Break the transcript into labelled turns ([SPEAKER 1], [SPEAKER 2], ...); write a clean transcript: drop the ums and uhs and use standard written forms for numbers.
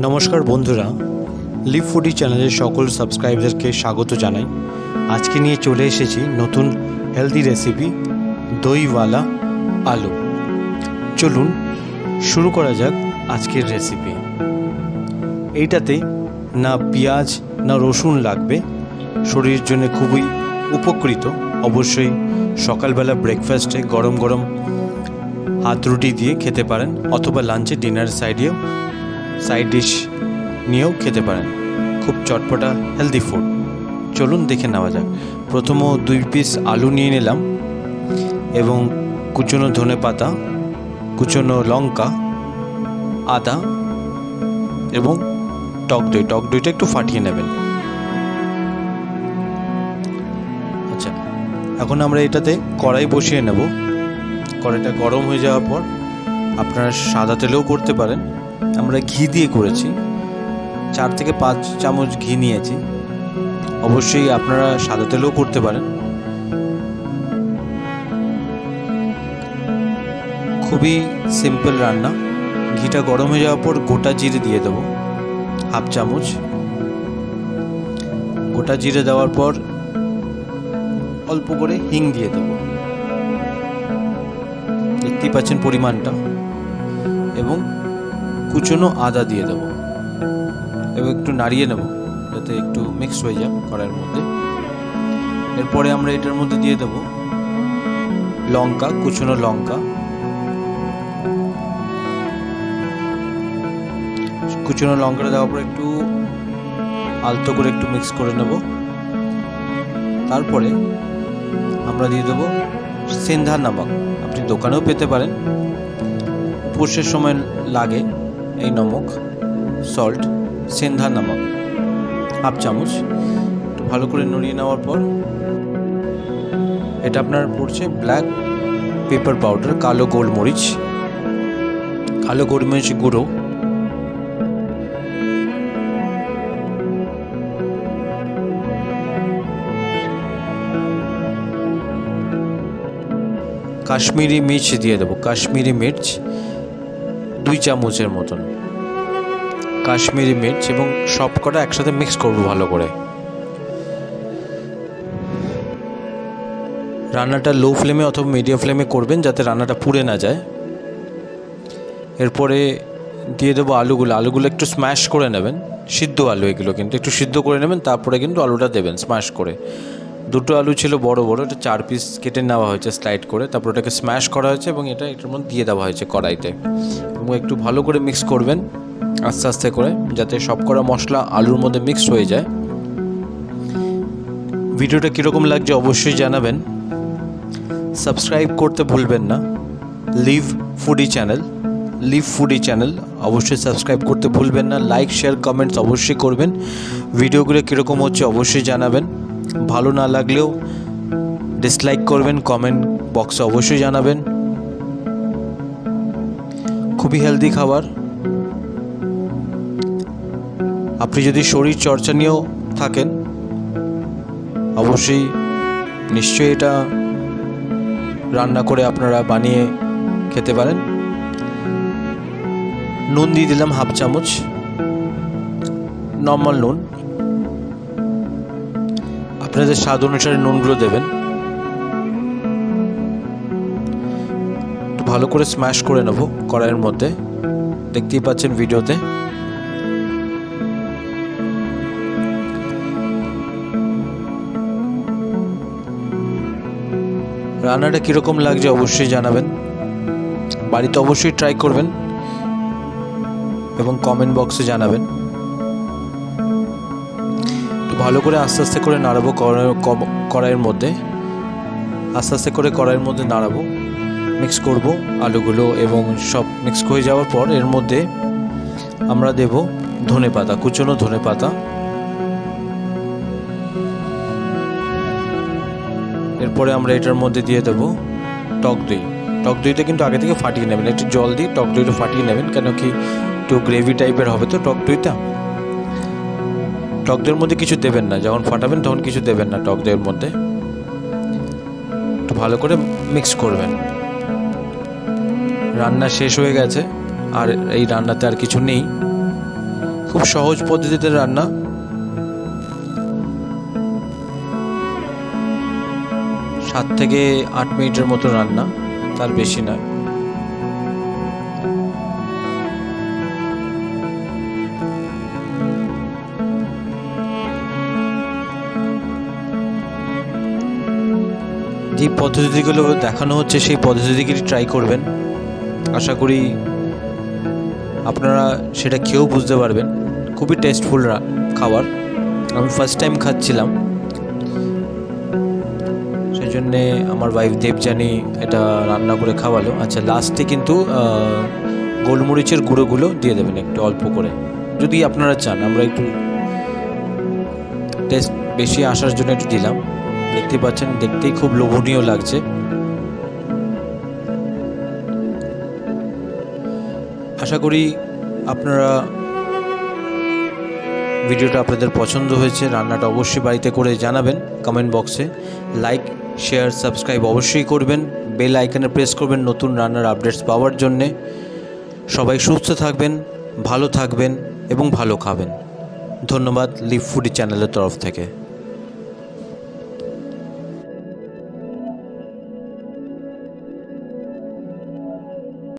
[SPEAKER 1] নমস্কার বন্ধুরা, leave foodie চ্যানেলের সকল সাবস্ক্রাইবারকে স্বাগত জানাই। আজকে নিয়ে চলে এসেছি নতুন হেলদি রেসিপি দইওয়ালা আলু। চলুন শুরু করা যাক আজকের রেসিপি। এইটাতে না পেঁয়াজ না রসুন লাগবে, শরীরের জন্য খুবই উপকৃত। অবশ্যই সকালবেলা ব্রেকফাস্টে গরম গরম হাত রুটি দিয়ে খেতে পারেন, অথবা লাঞ্চে ডিনার সাইড ডিশ নিয়েও খেতে পারেন। খুব চটপটা হেলদি ফুড। চলুন দেখে নেওয়া যাক। প্রথম 2 পিস আলু নিয়ে নিলাম এবং কুচনো ধনেপাতা, কুচনো লঙ্কা, আদা এবং টক দইটা একটু ফাটিয়ে নেবেন। আচ্ছা, এখন আমরা এটাতে কড়াই বসিয়ে নেব। কড়াইটা গরম হয়ে যাওয়ার পর আপনারা সাদা তেলেও করতে পারেন, আমরা ঘি দিয়ে করেছি। 4 থেকে 5 চামচ ঘি নিয়েছি। অবশ্যই আপনারা সাদা তেলেও করতে পারেন। খুবই সিম্পল রান্না। ঘিটা গরম হয়ে যাওয়ার পর গোটা জিরে দিয়ে দেবো 1/2 চামচ। গোটা জিরে দেওয়ার পর অল্প করে হিং দিয়ে দেবো, দেখতেই পাচ্ছেন পরিমাণটা, এবং কুচনো আদা দিয়ে দেবো এবং একটু নাড়িয়ে নেব যাতে একটু মিক্স হয়ে যায় কড়াইয়ের মধ্যে। এরপরে আমরা এটার মধ্যে দিয়ে দেব লঙ্কা, কুচনো লঙ্কা, কুচনো লঙ্কাটা দেওয়ার পর একটু আলতো করে একটু মিক্স করে নেব। তারপরে আমরা দিয়ে দেবো সেন্ধা নমক। আপনি দোকানেও পেতে পারেন, উপোসের সময় লাগে এই নমক, সল্ট, সেন্ধা নমক 1/2 চামচ। একটু ভালো করে নড়িয়ে নেওয়ার পর এটা আপনার পড়ছে ব্ল্যাক পেপার পাউডার, কালো গোলমরিচ গুঁড়ো, কাশ্মীরি মির্চ দিয়ে দেবো, কাশ্মীরি মির্চ 2 চামচের মতন কাশ্মীরি মির্চ, এবং সব কটা একসাথে মিক্স করবো ভালো করে। রান্নাটা লো ফ্লেমে অথবা মিডিয়াম ফ্লেমে করবেন যাতে রান্নাটা পুড়ে না যায়। এরপরে দিয়ে দেবো আলুগুলো একটু স্ম্যাশ করে নেবেন। সিদ্ধ আলু এগুলো কিন্তু একটু সিদ্ধ করে নেবেন, তারপরে কিন্তু আলুটা দেবেন স্ম্যাশ করে। 2টো আলু ছিল বড় বড়, এটা 4 পিস কেটে নেওয়া হয়েছে স্লাইড করে, তারপর ওটাকে স্ম্যাশ করা হয়েছে এবং এটার মধ্যে দিয়ে দেওয়া হয়েছে কড়াইতে, এবং একটু ভালো করে মিক্স করবেন আস্তে আস্তে করে যাতে সব কটা মশলা আলুর মধ্যে মিক্স হয়ে যায়। ভিডিওটা কীরকম লাগছে অবশ্যই জানাবেন। সাবস্ক্রাইব করতে ভুলবেন না। লিভ ফুডি চ্যানেল অবশ্যই সাবস্ক্রাইব করতে ভুলবেন না। লাইক, শেয়ার, কমেন্টস অবশ্যই করবেন। ভিডিওগুলো কীরকম হচ্ছে অবশ্যই জানাবেন। ভালো না লাগলেও ডিসলাইক করবেন, কমেন্ট বক্সে অবশ্যই জানাবেন। খুবই হেলদি খাবার। আপনি যদি শরীর চর্চা নিয়েও থাকেন অবশ্যই নিশ্চয়ই এটা রান্না করে আপনারা বানিয়ে খেতে পারেন। নুন দিয়ে দিলাম 1/2 চামচ, নর্মাল নুন। আপনাদের স্বাদ অনুসারে নুনগুলো দেবেন। ভালো করে স্ম্যাশ করে নেব কড়াইয়ের মধ্যে, দেখতেই পাচ্ছেন ভিডিওতে। রান্নাটা কীরকম লাগছে অবশ্যই জানাবেন। বাড়িতে অবশ্যই ট্রাই করবেন এবং কমেন্ট বক্সে জানাবেন। ভালো করে আস্তে আস্তে করে নাড়াবো কড়াইয়ের মধ্যে, আস্তে আস্তে করে কড়াইয়ের মধ্যে নাড়াবো, মিক্স করব আলুগুলো, এবং সব মিক্স হয়ে যাওয়ার পর এর মধ্যে আমরা দেব ধনেপাতা, কুচনো ধনেপাতা। এরপরে আমরা এটার মধ্যে দিয়ে দেব টক দইটা কিন্তু আগে থেকে ফাটিয়ে নেবেন, একটু জল দিয়ে টক দইটা ফাটিয়ে নেবেন, কেন কি একটু গ্রেভি টাইপের হবে তো টক দইটা। টক দইয়ের মধ্যে কিছু দেবেন না, যখন ফাটাবেন তখন কিছু দেবেন না টক দইয়ের মধ্যে। একটু ভালো করে মিক্স করবেন। রান্না শেষ হয়ে গেছে, আর এই রান্নাতে আর কিছু নেই। খুব সহজ পদ্ধতিতে রান্না। সাত থেকে 8 মিনিটের মতো রান্না, তার বেশি নয়। যে পদ্ধতিগুলো দেখানো হচ্ছে সেই পদ্ধতিগুলি ট্রাই করবেন, আশা করি আপনারা সেটা খেয়েও বুঝতে পারবেন। খুবই টেস্টফুল খাবার। আমি ফার্স্ট টাইম খাচ্ছিলাম, সেই জন্যে আমার ওয়াইফ দেবযানী এটা রান্না করে খাওয়ালো। আচ্ছা, লাস্টে কিন্তু গোলমরিচের গুঁড়োগুলো দিয়ে দেবেন একটু অল্প করে, যদি আপনারা চান। আমরা একটু টেস্ট বেশি আসার জন্য একটু দিলাম। দেখতে পাচ্ছেন, দেখতেই খুব লোভনীয় লাগছে। আশা করি আপনারা ভিডিওটা আপনাদের পছন্দ হয়েছে। রান্নাটা অবশ্যই বাড়িতে করে জানাবেন কমেন্ট বক্সে। লাইক, শেয়ার, সাবস্ক্রাইব অবশ্যই করবেন। বেল আইকনে প্রেস করবেন নতুন রান্নার আপডেটস পাওয়ার জন্যে। সবাই সুস্থ থাকবেন, ভালো থাকবেন এবং ভালো খাবেন। ধন্যবাদ লিভ ফুডি চ্যানেলের তরফ থেকে।